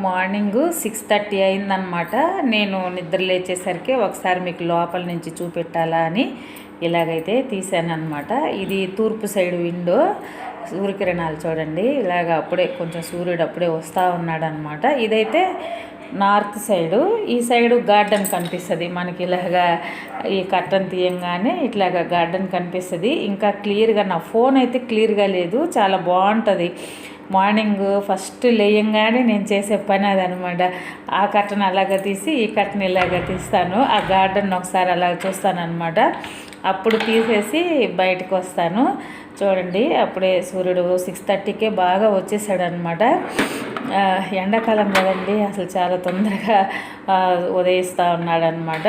Morning 6:30 అయిందనమాట. నేను నిద్ర లేచేసరికి ఒకసారి మీకు లోపల నుంచి చూపెట్టాలా అని ఇలాగైతే తీసానమాట. ఇది తూర్పు సైడ్ విండో, సూర్యకిరణాలు చూడండి. ఇలాగ అప్పుడే కొంచెం సూర్యుడు అప్పుడే వస్తూ ఉన్నాడనమాట. ఇదైతే నార్త్ సైడు. ఈ సైడు గార్డెన్ కనిపిస్తుంది మనకి. ఇలాగా ఈ కర్టన్ తీయంగానే ఇట్లాగా గార్డెన్ కనిపిస్తుంది. ఇంకా క్లియర్గా నా ఫోన్ అయితే క్లియర్గా లేదు, చాలా బాగుంటుంది. మార్నింగ్ ఫస్ట్ లేయంగానే నేను చేసే పని అదనమాట. ఆ కర్టన్ అలాగా తీసి ఈ కర్టన్ ఇలాగా తీస్తాను. ఆ గార్డెన్ ఒకసారి అలాగ చూస్తానమాట. అప్పుడు తీసేసి బయటకు వస్తాను. చూడండి అప్పుడే సూర్యుడు 6:30కే బాగా వచ్చేసాడు అనమాట. ఎండాకాలం కదండి, అసలు చాలా తొందరగా ఉదయిస్తూ ఉన్నాడనమాట.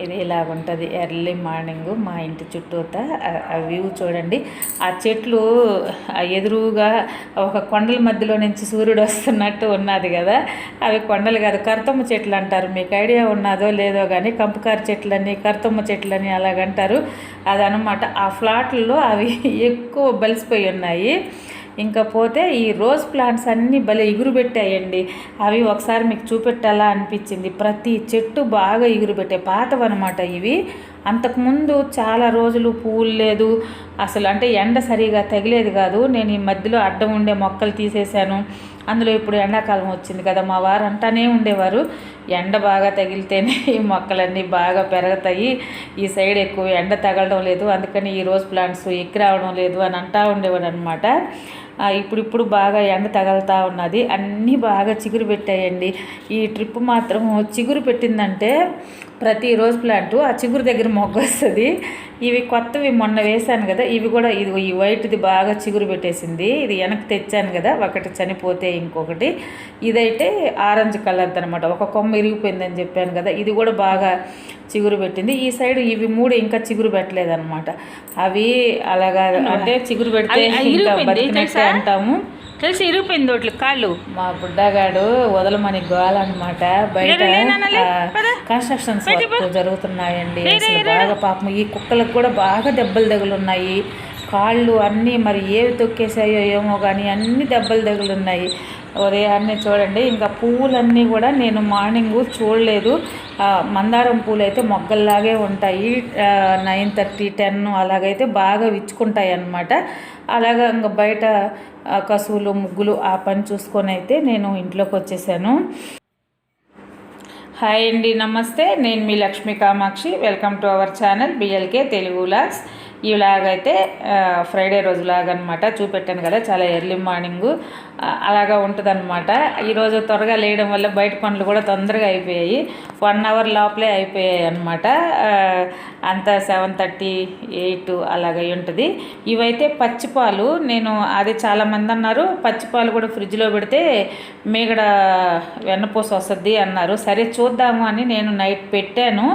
ఇది ఇలాగుంటుంది ఎర్లీ మార్నింగ్ మా ఇంటి చుట్టూతా. ఆ వ్యూ చూడండి. ఆ చెట్లు ఎదురుగా ఒక కొండల మధ్యలో నుంచి సూర్యుడు వస్తున్నట్టు ఉన్నది కదా. అవి కొండలు కాదు, కర్తమ్మ చెట్లు అంటారు. మీకు ఐడియా ఉన్నదో లేదో కానీ కంపకార చెట్లని, కర్తమ్మ చెట్లని అలాగంటారు. అదనమాట. ఆ ఫ్లాట్లలో అవి ఎక్కువ బలిసిపోయి ఉన్నాయి. ఇంకా పోతే ఈ రోజ్ ప్లాంట్స్ అన్నీ భలే ఎగురు పెట్టాయండి. అవి ఒకసారి మీకు చూపెట్టాలా అనిపించింది. ప్రతి చెట్టు బాగా ఎగురు పెట్టాయి. పాతవన్నమాట ఇవి. అంతకుముందు చాలా రోజులు పువ్వులు లేదు అసలు, అంటే ఎండ సరిగా తగిలేది కాదు. నేను ఈ మధ్యలో అడ్డం ఉండే మొక్కలు తీసేశాను. అందులో ఇప్పుడు ఎండాకాలం వచ్చింది కదా, మా వారు అంటానే ఉండేవారు ఎండ బాగా తగిలితేనే ఈ మొక్కలన్నీ బాగా పెరుగుతాయి, ఈ సైడ్ ఎక్కువ ఎండ తగలడం లేదు, అందుకని ఈ రోజ్ ప్లాంట్స్ ఎక్కి రావడం లేదు అని అంటూ ఉండేవాడు అనమాట. ఇప్పుడు బాగా ఎండ తగలుతూ ఉన్నది. అన్నీ బాగా చిగురు పెట్టాయండి. ఈ ట్రిప్ మాత్రం చిగురు పెట్టిందంటే ప్రతి రోజ్ ప్లాంట్ ఆ చిగురు దగ్గర మొగ్గ వస్తుంది. ఇవి కొత్తవి మొన్న వేశాను కదా, ఇవి కూడా ఇది ఈ వైట్ది బాగా చిగురు పెట్టేసింది. ఇది వెనక్కి తెచ్చాను కదా, ఒకటి చనిపోతే ఇంకొకటి. ఇదైతే ఆరెంజ్ కలర్ది అనమాట. ఒక కొమ్మ ఇరిగిపోయిందని చెప్పాను కదా, ఇది కూడా బాగా చిగురు పెట్టింది. ఈ సైడ్ ఇవి మూడు ఇంకా చిగురు పెట్టలేదన్నమాట. అవి అలాగా అంటే చిగురు పెడితే ఇంకా బతికినట్టే అంటాము. తెలిసి ఇరిగిపోయింది ఒకటి కాళ్ళు. మా బుడ్డగాడు వదలమని గోలన్నమాట. బయట కన్స్ట్రక్షన్స్ జరుగుతున్నాయండి. అసలు బాగా పాపం ఈ కుక్కలకు కూడా బాగా దెబ్బలు తగులున్నాయి. కాళ్ళు అన్నీ మరి ఏవి తొక్కేసాయో ఏమో కానీ అన్ని దెబ్బలు తగులున్నాయి. ఉదయాన్నే చూడండి. ఇంకా పువ్వులన్నీ కూడా నేను మార్నింగ్ చూడలేదు. మందారం పూలు అయితే మొగ్గల్లాగే ఉంటాయి. 9:30, 10 అలాగైతే బాగా విచ్చుకుంటాయి అన్నమాట. అలాగా ఇంకా బయట కసువులు, ముగ్గులు ఆ పని చూసుకొని అయితే నేను ఇంట్లోకి వచ్చేసాను. హాయ్ అండి, నమస్తే. నేను మీ Lakshmi Kamakshi. Welcome to our channel BLK Telugu vlogs. ఈ వ్లాగ్ అయితే ఫ్రైడే రోజు వ్లాగ్ అనమాట. చూపెట్టాను కదా, చాలా ఎర్లీ మార్నింగు అలాగా ఉంటుంది అనమాట. ఈరోజు త్వరగా లేయడం వల్ల బయట పనులు కూడా తొందరగా అయిపోయాయి. 1 అవర్ లోపలే అయిపోయాయి అనమాట. అంతా 7:30, 8 అలాగ ఉంటుంది. ఇవైతే పచ్చిపాలు. నేను అది చాలామంది అన్నారు పచ్చిపాలు కూడా ఫ్రిడ్జ్లో పెడితే మీగడ వెన్నపూస వస్తుంది అన్నారు. సరే చూద్దాము అని నేను నైట్ పెట్టాను.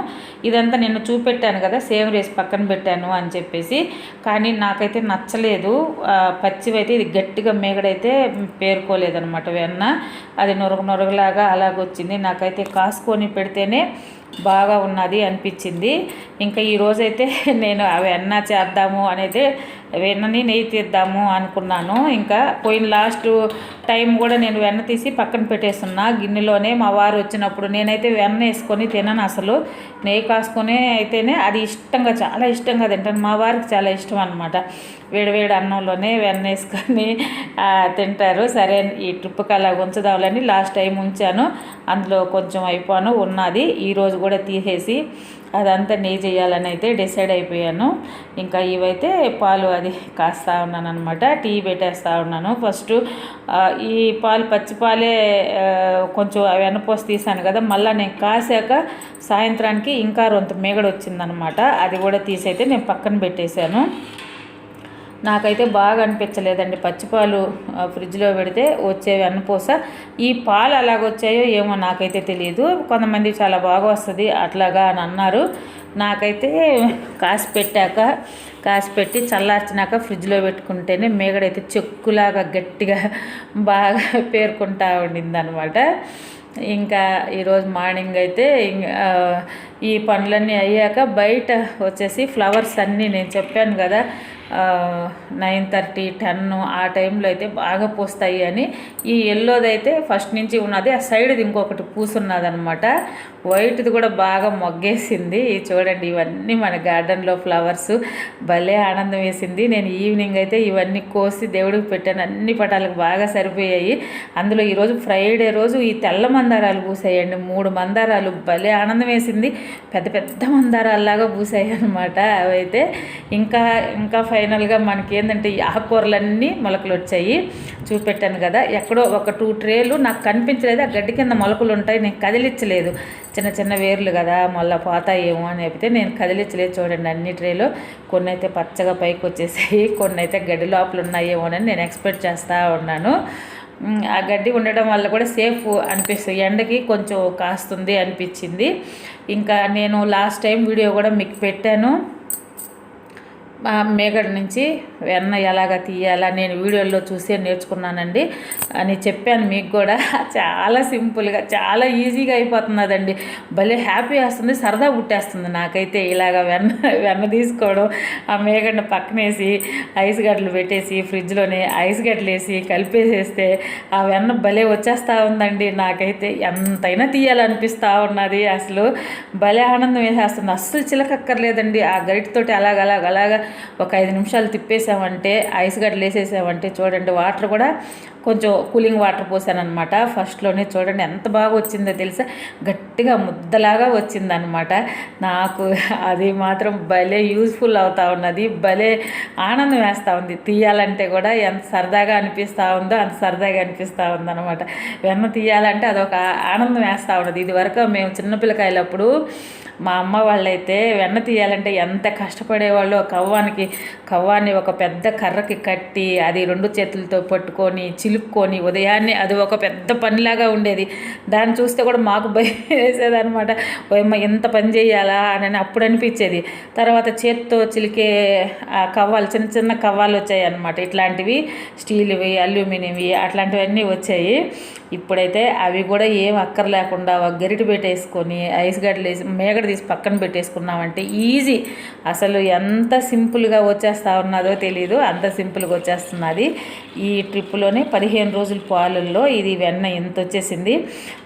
ఇదంతా నేను చూపెట్టాను కదా, సేమ్ రేసి పక్కన పెట్టాను అని చెప్పేసి. కానీ నాకైతే నచ్చలేదు. పచ్చివైతే ఇది గట్టిగా మీగడైతే పేరుకోలేదనమాట వెన్న. అది నొరగలాగా అలాగొచ్చింది. నాకైతే కాసుకొని పెడితేనే బాగా ఉన్నది అనిపించింది. ఇంకా ఈరోజైతే నేను అవి వెన్న చేద్దాము అనేది వెన్నని నెయ్యి తీద్దాము అనుకున్నాను. ఇంకా పోయిన లాస్ట్ టైం కూడా నేను వెన్న తీసి పక్కన పెట్టేస్తున్నా గిన్నెలోనే. మా వారు వచ్చినప్పుడు నేనైతే వెన్న వేసుకొని తినను అసలు. నెయ్యి కాసుకొని అయితేనే అది ఇష్టంగా, చాలా ఇష్టంగా తింటాను. మా వారికి చాలా ఇష్టం అనమాట. వేడివేడి అన్నంలోనే వెన్న వేసుకొని తింటారు. సరే ఈ ట్రిప్కి అలా ఉంచుదామని లాస్ట్ టైం ఉంచాను. అందులో కొంచెం అయిపోను ఉన్నది. ఈరోజు కూడా తీసేసి అదంతా నెయ్యి చేయాలని అయితే డిసైడ్ అయిపోయాను. ఇంకా ఇవైతే పాలు అది కాస్తా ఉన్నాను అనమాట. టీ పెట్టేస్తూ ఉన్నాను. ఫస్ట్ ఈ పాలు పచ్చిపాలే కొంచెం వెన్నపోసి తీసాను కదా, మళ్ళీ నేను కాసాక సాయంత్రానికి ఇంకా రొంత మీగడ వచ్చిందనమాట. అది కూడా తీసైతే నేను పక్కన పెట్టేశాను. నాకైతే బాగా అనిపించలేదండి పచ్చిపాలు ఫ్రిడ్జ్లో పెడితే వచ్చే వెన్నపూస. ఈ పాలు అలాగొచ్చాయో ఏమో నాకైతే తెలియదు. కొంతమంది చాలా బాగా వస్తుంది అట్లాగా అని అన్నారు. నాకైతే కాసి పెట్టి చల్లార్చినాక ఫ్రిడ్జ్లో పెట్టుకుంటేనే మీగడైతే చెక్కులాగా గట్టిగా బాగా పేరుకుంటా ఉండింది అనమాట. ఇంకా ఈరోజు మార్నింగ్ అయితే ఈ పనులన్నీ అయ్యాక బయట వచ్చేసి ఫ్లవర్స్ అన్నీ నేను చెప్పాను కదా 9:30, 10 ఆ టైంలో అయితే బాగా పూస్తాయి అని. ఈ ఎల్లోదైతే ఫస్ట్ నుంచి ఉన్నది, ఆ సైడ్ది ఇంకొకటి పూసున్నది అనమాట. వైట్ది కూడా బాగా మొగ్గేసింది. చూడండి, ఇవన్నీ మన గార్డెన్లో ఫ్లవర్స్. భలే ఆనందం వేసింది. నేను ఈవినింగ్ అయితే ఇవన్నీ కోసి దేవుడికి పెట్టాను. అన్ని పటాలకు బాగా సరిపోయాయి. అందులో ఈరోజు ఫ్రైడే రోజు ఈ తెల్ల మందారాలు పూసాయండి, 3 మందారాలు. భలే ఆనందం వేసింది. పెద్ద పెద్ద మందారాల్లాగా పూసాయి అనమాట అవైతే. ఇంకా ఫైనల్గా మనకి ఏంటంటే ఈ ఆకుకూరలన్నీ మొలకలు వచ్చాయి. చూపెట్టాను కదా, ఎక్కడో ఒక 2 ట్రేలు నాకు కనిపించలేదు. ఆ గడ్డి కింద మొలకలు ఉంటాయి, నేను కదిలించలేదు. చిన్న చిన్న వేర్లు కదా, మళ్ళీ పోతాయేమో అని చెప్తే నేను కదిలించలేదు. చూడండి, అన్ని ట్రేలో కొన్ని అయితే పచ్చగా పైకి వచ్చేసాయి, కొన్ని అయితే గడ్డి లోపల ఉన్నాయేమోనని నేను ఎక్స్పెక్ట్ చేస్తూ ఉన్నాను. ఆ గడ్డి ఉండడం వల్ల కూడా సేఫ్ అనిపిస్తుంది, ఎండకి కొంచెం కాస్తుంది అనిపించింది. ఇంకా నేను లాస్ట్ టైం వీడియో కూడా మీకు పెట్టాను, మేగడ నుంచి వెన్న ఎలాగ తీయాలా నేను వీడియోలో చూసే నేర్చుకున్నానండి అని చెప్పాను మీకు కూడా. చాలా సింపుల్గా చాలా ఈజీగా అయిపోతున్నదండి. భలే హ్యాపీ వస్తుంది, సరదా పుట్టేస్తుంది నాకైతే. ఇలాగ వెన్న తీసుకోవడం, ఆ మేగడను పక్కనేసి ఐస్ గడ్డలు పెట్టేసి ఫ్రిడ్జ్లోనే ఐస్ గడ్డలు వేసి కలిపేసేస్తే ఆ వెన్న భలే వచ్చేస్తూ ఉందండి. నాకైతే ఎంతైనా తీయాలనిపిస్తూ ఉన్నది. అసలు భలే ఆనందం వేసేస్తుంది. అస్సలు చిలకక్కర్లేదండి. ఆ గరిటతోటి అలాగా ఒక 5 నిమిషాలు తిప్పేసామంటే, ఐస్ గడ్డలు వేసేసామంటే చూడండి, వాటర్ కూడా కొంచెం కూలింగ్ వాటర్ పోసానమాట ఫస్ట్లోనే. చూడండి ఎంత బాగా వచ్చిందో తెలుసా, గట్టిగా ముద్దలాగా వచ్చిందనమాట. నాకు అది మాత్రం భలే యూజ్ఫుల్ అవుతా ఉన్నది. భలే ఆనందం వేస్తూ ఉంది. తీయాలంటే కూడా ఎంత సరదాగా అనిపిస్తూ ఉందో అంత సరదాగా అనిపిస్తూ ఉందన్నమాట. వెన్న తీయాలంటే అదొక ఆనందం వేస్తూ ఉన్నది. ఇది వరకు మేము చిన్నపిల్లకాయలప్పుడు మా అమ్మ వాళ్ళైతే వెన్న తీయాలంటే ఎంత కష్టపడేవాళ్ళు. కవ్వాన్ని ఒక పెద్ద కర్రకి కట్టి అది 2 చేతులతో పట్టుకొని చిలుక్కొని ఉదయాన్నే అది ఒక పెద్ద పనిలాగా ఉండేది. దాన్ని చూస్తే కూడా మాకు భయం వేసేదనమాట. ఓయమ్మ ఎంత పని చేయాలా అని అప్పుడు అనిపించేది. తర్వాత చేత్తో చిలికే కవ్వాలు, చిన్న చిన్న కవ్వాలు వచ్చాయి అన్నమాట. ఇట్లాంటివి స్టీల్వి, అల్యూమినియంవి అట్లాంటివన్నీ వచ్చాయి. ఇప్పుడైతే అవి కూడా ఏం అక్కర్లేకుండా ఒక గరిటె పెట్టేసుకొని ఐస్ గడ్డలు వేసి మేగడ తీసి పక్కన పెట్టేసుకున్నామంటే ఈజీ. అసలు ఎంత సింపుల్గా వచ్చేస్తూ ఉన్నదో తెలీదు, అంత సింపుల్గా వచ్చేస్తున్నది. ఈ ట్రిప్లోనే 15 రోజుల పాలల్లో ఇది వెన్న ఎంత వచ్చేసింది.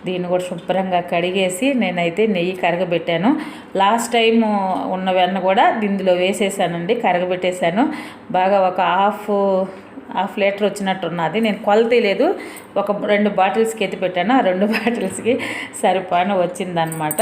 దీన్ని కూడా శుభ్రంగా కడిగేసి నేనైతే నెయ్యి కరగబెట్టాను. లాస్ట్ టైం ఉన్న వెన్న కూడా ఇందులో వేసేసానండి, కరగబెట్టేశాను. బాగా ఒక హాఫ్ లీటర్ వచ్చినట్టున్నది. నేను కొలత లేదు, ఒక 2 బాటిల్స్కి ఎత్తి పెట్టాను. ఆ 2 బాటిల్స్కి సరిపాను వచ్చిందనమాట.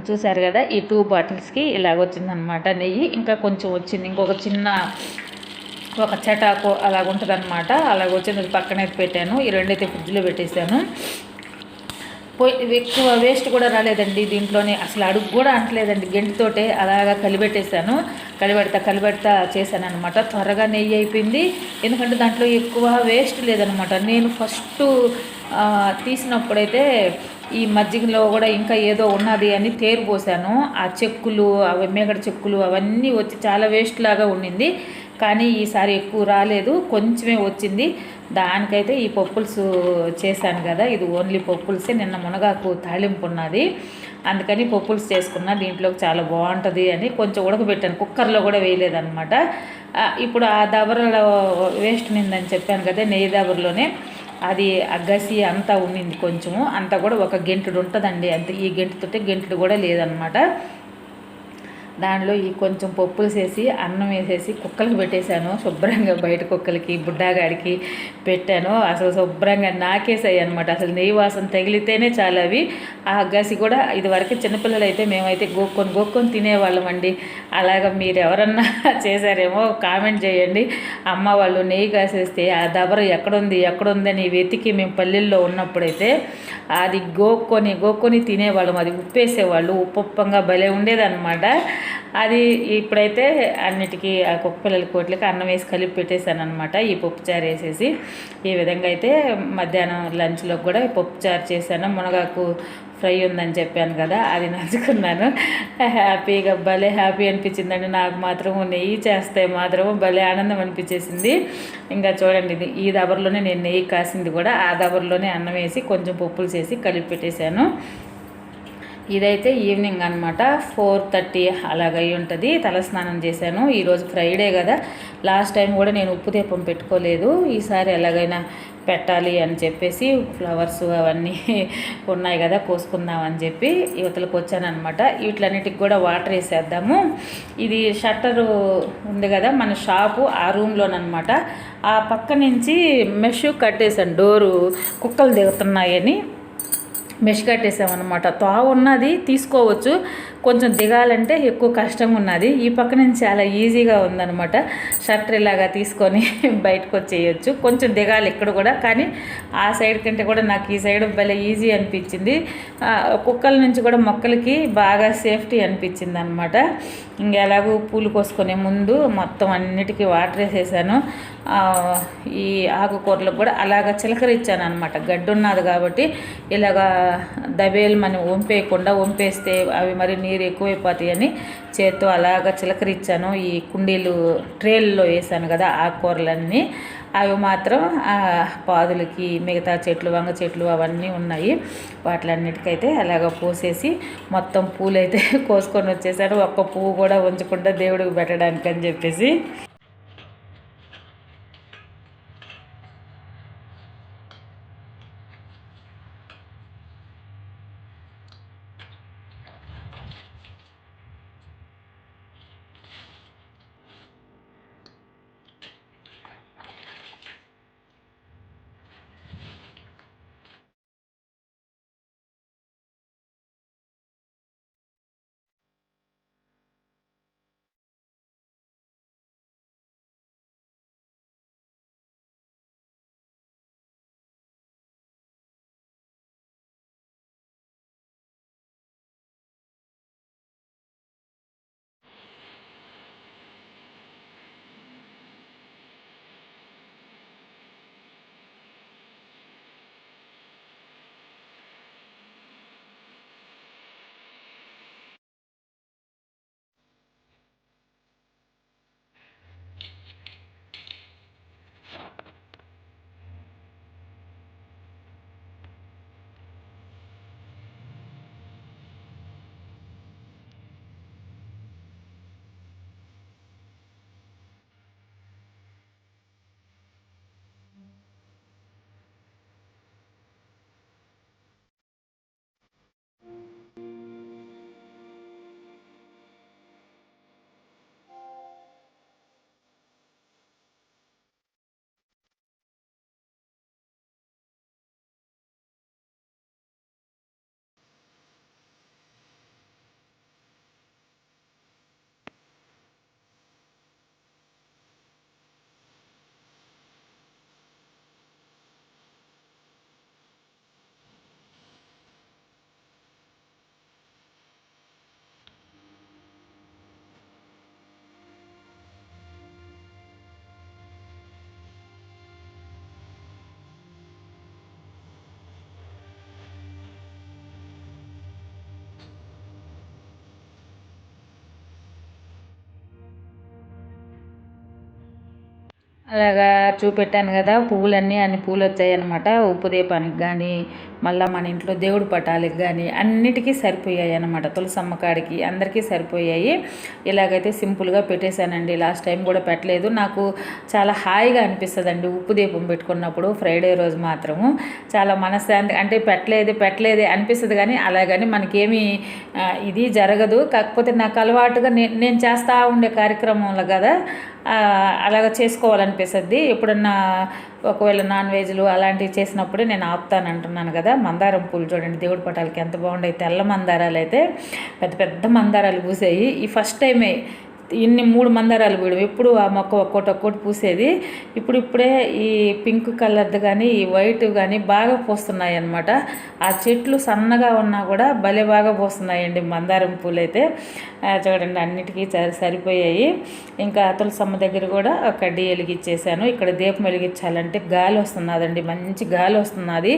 చూసారు కదా, ఈ 2 బాటిల్స్కి ఇలాగొచ్చిందనమాట నెయ్యి. ఇంకా కొంచెం వచ్చింది, ఇంకొక చిన్న ఒక చటాకు అలాగుంటుంది అనమాట. అలాగొచ్చింది, పక్కన అయితే పెట్టాను. ఈ 2 అయితే ఫ్రిడ్జ్లో పెట్టేశాను. ఎక్కువ వేస్ట్ కూడా రాలేదండి దీంట్లోనే, అసలు అడుగు కూడా అంటలేదండి. గెంటితోటే అలాగా కలిపెడతా చేశాను అనమాట. త్వరగా నెయ్యి అయిపోయింది, ఎందుకంటే దాంట్లో ఎక్కువ వేస్ట్ లేదనమాట. నేను ఫస్ట్ తీసినప్పుడైతే ఈ మజ్జిగలో కూడా ఇంకా ఏదో ఉన్నది అని తేరు పోసాను. ఆ చెక్కులు, అవి మేగడ చెక్కులు అవన్నీ వచ్చి చాలా వేస్ట్ లాగా ఉండింది. కానీ ఈసారి ఎక్కువ రాలేదు, కొంచెమే వచ్చింది. దానికైతే ఈ పప్పులుసు చేశాను కదా, ఇది ఓన్లీ పప్పులుసే. నిన్న మునగాకు తాళింపు ఉన్నది, అందుకని పప్పులుసు చేసుకున్నా. దీంట్లో చాలా బాగుంటుంది అని కొంచెం ఉడకబెట్టాను, కుక్కర్లో కూడా వేయలేదన్నమాట. ఇప్పుడు ఆ దబరలో వేస్ట్ నిందని చెప్పాను కదా, నెయ్యి దబరలోనే అది అగ్గసి అంతా ఉండింది కొంచెము, అంతా కూడా ఒక గెంటుడు ఉంటుందండి అంతే. ఈ గెంటుతోటే గెంటుడు కూడా లేదనమాట. దానిలో ఈ కొంచెం పప్పులు వేసి అన్నం వేసేసి కుక్కలకి పెట్టేశాను శుభ్రంగా. బయట కుక్కలకి బుడ్డాగాడికి పెట్టాను. అసలు శుభ్రంగా నాకేసాయి అనమాట. అసలు నెయ్యి వాసన తగిలితేనే చాలా అవి. ఆ గసి కూడా ఇదివరకు చిన్నపిల్లలు అయితే మేమైతే గోక్కొని తినేవాళ్ళం అండి. అలాగ మీరు ఎవరన్నా చేశారేమో కామెంట్ చేయండి. అమ్మ వాళ్ళు నెయ్యి కాసేస్తే ఆ దబర ఎక్కడుందని వెతికి మేము పల్లెల్లో ఉన్నప్పుడైతే అది గోక్కొని తినేవాళ్ళం. అది ఉప్పేసేవాళ్ళు, ఉప్పంగా భలే ఉండేదన్నమాట. అది ఇప్పుడైతే అన్నిటికీ ఆ కుక్క పిల్లల కోట్లకి అన్నం వేసి కలిపి పెట్టేశాను అనమాట. ఈ పప్పుచారు వేసేసి ఈ విధంగా అయితే మధ్యాహ్నం లంచ్లో కూడా పప్పుచారు చేశాను. మునగాకు ఫ్రై ఉందని చెప్పాను కదా, అది నంచుకున్నాను. హ్యాపీగా భలే హ్యాపీ అనిపించిందండి నాకు మాత్రం. నెయ్యి చేస్తే మాత్రం భలే ఆనందం అనిపించేసింది. ఇంకా చూడండి, ఇది ఈ దబర్లోనే నేను నెయ్యి కాసింది కూడా ఆ దబర్లోనే అన్నం వేసి కొంచెం పప్పులు చేసి కలిపి పెట్టేశాను. ఇదైతే ఈవినింగ్ అనమాట, 4:30 అలాగై ఉంటుంది. తలస్నానం చేశాను. ఈరోజు ఫ్రైడే కదా, లాస్ట్ టైం కూడా నేను ఉప్పు దీపం పెట్టుకోలేదు. ఈసారి ఎలాగైనా పెట్టాలి అని చెప్పేసి ఫ్లవర్స్ అవన్నీ ఉన్నాయి కదా, కోసుకుందామని చెప్పి యువతలకు వచ్చానమాట. వీటిలన్నిటికి కూడా వాటర్ వేసేద్దాము. ఇది షట్టరు ఉంది కదా మన షాపు, ఆ రూమ్లోనమాట. ఆ పక్క నుంచి మెష్ కట్టేశాను, డోరు కుక్కలు దిగుతున్నాయని మెష్ కట్టేసామన్నమాట. తావు ఉన్నది, తీసుకోవచ్చు. కొంచెం దిగాలంటే ఎక్కువ కష్టంగా ఉన్నది. ఈ పక్క నుంచి చాలా ఈజీగా ఉందన్నమాట. షట్టర్ ఇలాగా తీసుకొని బయటకు వచ్చేయచ్చు. కొంచెం దిగాలి ఇక్కడ కూడా, కానీ ఆ సైడ్ కంటే కూడా నాకు ఈ సైడ్ భలే ఈజీ అనిపించింది. కుక్కల నుంచి కూడా మొక్కలకి బాగా సేఫ్టీ అనిపించింది అనమాట. ఇంకెలాగూ పూలు కోసుకునే ముందు మొత్తం అన్నిటికీ వాటర్ వేసేసాను. ఈ ఆకుకూరలకు కూడా అలాగ చిలకరిచ్చాను అనమాట. గడ్డి ఉన్నది కాబట్టి ఇలాగా దబేలు మనం వంపేస్తే అవి మరి నీరు ఎక్కువైపోతాయని చేత్తో అలాగ చిలకరిచ్చాను. ఈ కుండీలు ట్రేల్లో వేసాను కదా ఆకుకూరలన్నీ, అవి మాత్రం పాదులకి, మిగతా చెట్లు, వంగ చెట్లు అవన్నీ ఉన్నాయి. వాటిలన్నిటికైతే అలాగ పోసేసి మొత్తం పూలైతే కోసుకొని వచ్చేసాను. ఒక్క పువ్వు కూడా ఉంచకుండా దేవుడికి పెట్టడానికి అని చెప్పేసి. అలాగా చూపెట్టాను కదా, పువ్వులన్నీ అన్ని పూలు వచ్చాయి అనమాట. ఉప్పు దీపానికి కానీ, మళ్ళీ మన ఇంట్లో దేవుడి పటాలకు కానీ అన్నిటికీ సరిపోయాయి అనమాట. తులసమ్మ కాడికి అందరికీ సరిపోయాయి. ఇలాగైతే సింపుల్గా పెట్టేశానండి. లాస్ట్ టైం కూడా పెట్టలేదు. నాకు చాలా హాయిగా అనిపిస్తుందండి ఉప్పు దీపం పెట్టుకున్నప్పుడు. ఫ్రైడే రోజు మాత్రము చాలా మనశ్శాంతి, అంటే పెట్టలేదే అనిపిస్తుంది. కానీ అలాగని మనకేమీ ఇది జరగదు. కాకపోతే నాకు అలవాటుగా నేను చేస్తూ ఉండే కార్యక్రమంలో కదా అలాగ చేసుకోవాలనిపిస్తుంది. ఎప్పుడన్నా ఒకవేళ నాన్ వెజ్లు అలాంటివి చేసినప్పుడే నేను ఆపుతాను అంటున్నాను కదా. మందారం పూలు చూడండి దేవుడి పటాలకి ఎంత బాగుంటాయి. తెల్ల మందారాలు అయితే పెద్ద పెద్ద మందారాలు పూసాయి. ఈ ఫస్ట్ టైమే ఇన్ని 3 మందారాలు పూయడం. ఎప్పుడు ఆ మొక్క ఒక్కోటి పూసేది. ఇప్పుడే ఈ పింక్ కలర్ది కానీ ఈ వైట్ కానీ బాగా పూస్తున్నాయి అన్నమాట. ఆ చెట్లు సన్నగా ఉన్నా కూడా భలే బాగా పూస్తున్నాయండి మందారం పూలు అయితే. చూడండి అన్నిటికీ సరిపోయాయి. ఇంకా తులసమ్మ దగ్గర కూడా కడ్డీ వెలిగించేసాను. ఇక్కడ దీపం వెలిగించాలంటే గాలి వస్తున్నదండి, మంచి గాలి వస్తున్నది.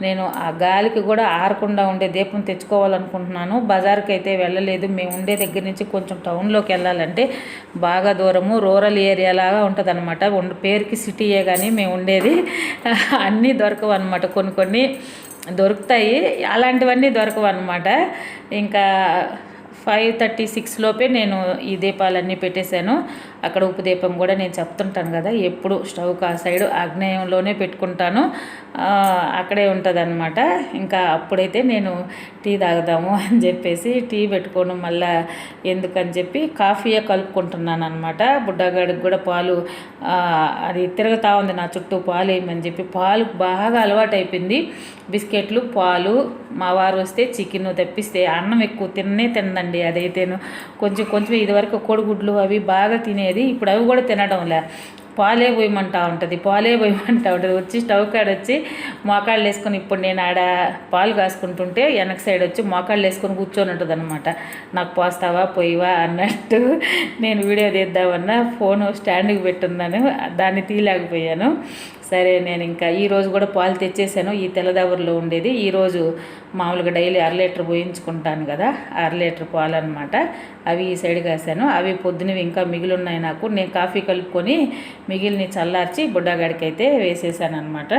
నేను ఆ గాలికి కూడా ఆరకుండా ఉండే దీపం తెచ్చుకోవాలనుకుంటున్నాను. బజార్కి అయితే వెళ్ళలేదు. మేము ఉండే దగ్గర నుంచి కొంచెం టౌన్లోకి వెళ్ళాలంటే బాగా దూరము, రూరల్ ఏరియా లాగా ఉంటుంది అనమాట. పేరుకి సిటీయే కానీ మేము ఉండేది అన్నీ దొరకవు అనమాట. కొన్ని దొరుకుతాయి, అలాంటివన్నీ దొరకవు అనమాట. ఇంకా 5:36 లోపే నేను ఈ దీపాలన్నీ పెట్టేశాను. అక్కడ ఉప్పు దీపం కూడా నేను చెప్తుంటాను కదా, ఎప్పుడు స్టవ్ ఆ సైడ్ ఆగ్నేయంలోనే పెట్టుకుంటాను, అక్కడే ఉంటుంది అనమాట. ఇంకా అప్పుడైతే నేను టీ తాగుదాము అని చెప్పేసి టీ పెట్టుకోను మళ్ళా ఎందుకని చెప్పి కాఫీయే కలుపుకుంటున్నాను అనమాట. బుడ్డగాడికి కూడా పాలు అది తిరుగుతూ ఉంది నా చుట్టూ, పాలు వేయమని చెప్పి. పాలు బాగా అలవాటు అయిపోయింది. బిస్కెట్లు, పాలు, మా వారు వస్తే చికెన్ తెప్పిస్తే అన్నం ఎక్కువ తినండి. అదైతేను కొంచెం ఇదివరకు కోడిగుడ్లు అవి బాగా తినేది. ఇప్పుడు అవి కూడా తినడంలే. పాలే పోయమంటా ఉంటుంది. వచ్చి స్టవ్ కాడ వచ్చి మోకాళ్ళు వేసుకొని, ఇప్పుడు నేను ఆడ పాలు కాసుకుంటుంటే వెనక సైడ్ వచ్చి మోకాళ్ళు వేసుకొని కూర్చొని ఉంటుంది అనమాట. నాకు పోస్తావా పోయివా అన్నట్టు. నేను వీడియో తీద్దామన్నా ఫోను స్టాండ్కి పెట్టున్నాను, దాన్ని తీయలేకపోయాను. సరే నేను ఇంకా ఈరోజు కూడా పాలు తెచ్చేసాను. ఈ తెల్లదవరిలో ఉండేది ఈరోజు మామూలుగా డైలీ 1/2 లీటర్ పోయించుకుంటాను కదా, 1/2 లీటర్ పాలు అనమాట. అవి ఈ సైడ్ కాసాను. అవి పొద్దునవి ఇంకా మిగిలి ఉన్నాయి నాకు. నేను కాఫీ కలుపుకొని మిగిలిని చల్లార్చి బుడ్డగాడికి అయితే వేసేసాను అనమాట.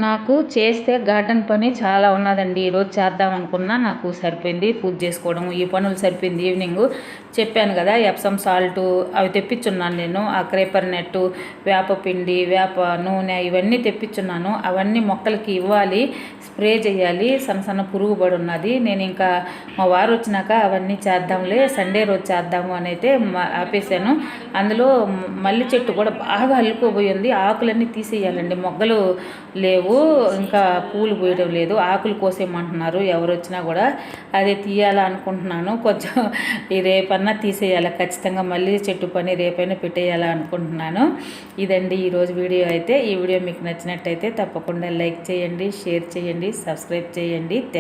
నాకు చేస్తే గార్డెన్ పని చాలా ఉన్నదండి. ఈరోజు చేద్దాం అనుకున్నా, నాకు సరిపోయింది పూజ చేసుకోవడం, ఈ పనులు సరిపోయింది. ఈవినింగ్ చెప్పాను కదా ఎప్సమ్ సాల్టు అవి తెప్పించున్నాను నేను. ఆ క్రేపర్ నెట్టు, వేపపిండి, వేప నూనె ఇవన్నీ తెప్పించున్నాను. అవన్నీ మొక్కలకి ఇవ్వాలి, స్ప్రే చేయాలి. సన్న పురుగు పడి ఉన్నది. నేను ఇంకా మా వారు వచ్చినాక అవన్నీ చేద్దాంలే, సండే రోజు చేద్దాము అని అయితే ఆపేసాను. అందులో మల్లి చెట్టు కూడా బాగా అల్లుకోబోయింది. ఆకులన్నీ తీసేయాలండి, మొగ్గలు లేవు, ఇంకా పూలు పూయడం లేదు. ఆకులు కోసేయమంటున్నారు ఎవరు వచ్చినా కూడా. అదే తీయాలా అనుకుంటున్నాను. కొంచెం ఈ రేపన్నా తీసేయాలి ఖచ్చితంగా. మళ్ళీ చెట్టు పని రేపైనా పెట్టేయాలా అనుకుంటున్నాను. ఇదండి ఈరోజు వీడియో అయితే. ఈ వీడియో మీకు నచ్చినట్టయితే తప్పకుండా లైక్ చేయండి, షేర్ చేయండి, సబ్స్క్రైబ్ చేయండి.